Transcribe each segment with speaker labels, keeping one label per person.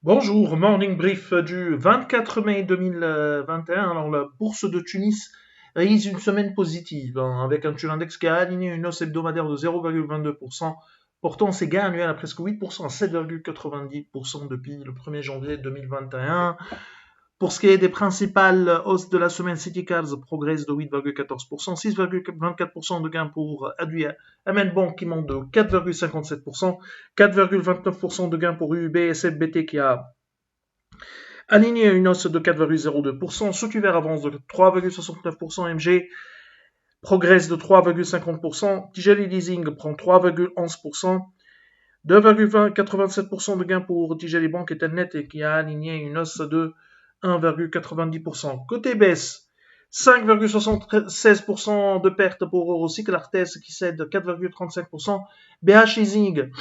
Speaker 1: Bonjour, morning brief du 24 mai 2021. Alors, la bourse de Tunis réalise une semaine positive, hein, avec un taux index qui a aligné une hausse hebdomadaire de 0,22%, portant ses gains annuels à presque 8%, à 7,90% depuis le 1er janvier 2021. Pour ce qui est des principales hausses de la semaine, CityCars progresse de 8,14%, 6,24% de gains pour Amen Bank qui monte de 4,57%, 4,29% de gains pour UB et SFBT qui a aligné à une hausse de 4,02%, Socuver avance de 3,69%, MG progresse de 3,50%, Tijali Leasing prend 3,11%, 2,87% de gains pour Tijali Bank et Telnet et qui a aligné une hausse de 1,90%. Côté baisse, 5,76% de pertes pour Eurocycle, Artes qui cède 4,35%, BH Leasing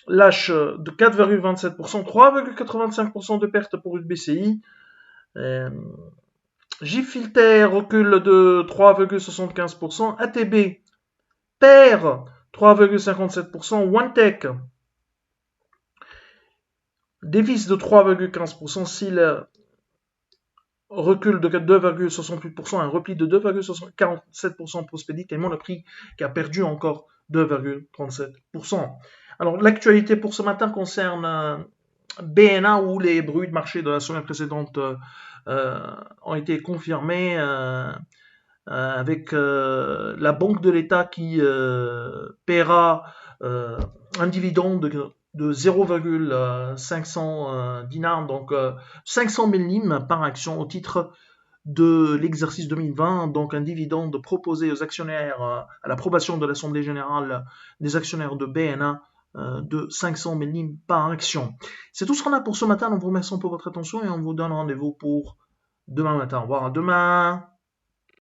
Speaker 1: lâche de 4,27%, 3,85% de pertes pour une BCI, Gifilter recule de 3,75%, ATB perd 3,57%, OneTech dévisse de 3,15%, SIL recule de 2,68%, un repli de 2,47% pour Spédic et Monoprix qui a perdu encore 2,37%. Alors l'actualité pour ce matin concerne BNA où les bruits de marché de la semaine précédente ont été confirmés avec la Banque de l'État qui paiera un dividende de 0,500 dinars, donc 500 000 limes par action au titre de l'exercice 2020, donc un dividende proposé aux actionnaires à l'approbation de l'Assemblée générale des actionnaires de BNA de 500 000 limes par action. C'est tout ce qu'on a pour ce matin. Nous vous remercions pour votre attention et on vous donne rendez-vous pour demain matin. Au revoir, à demain.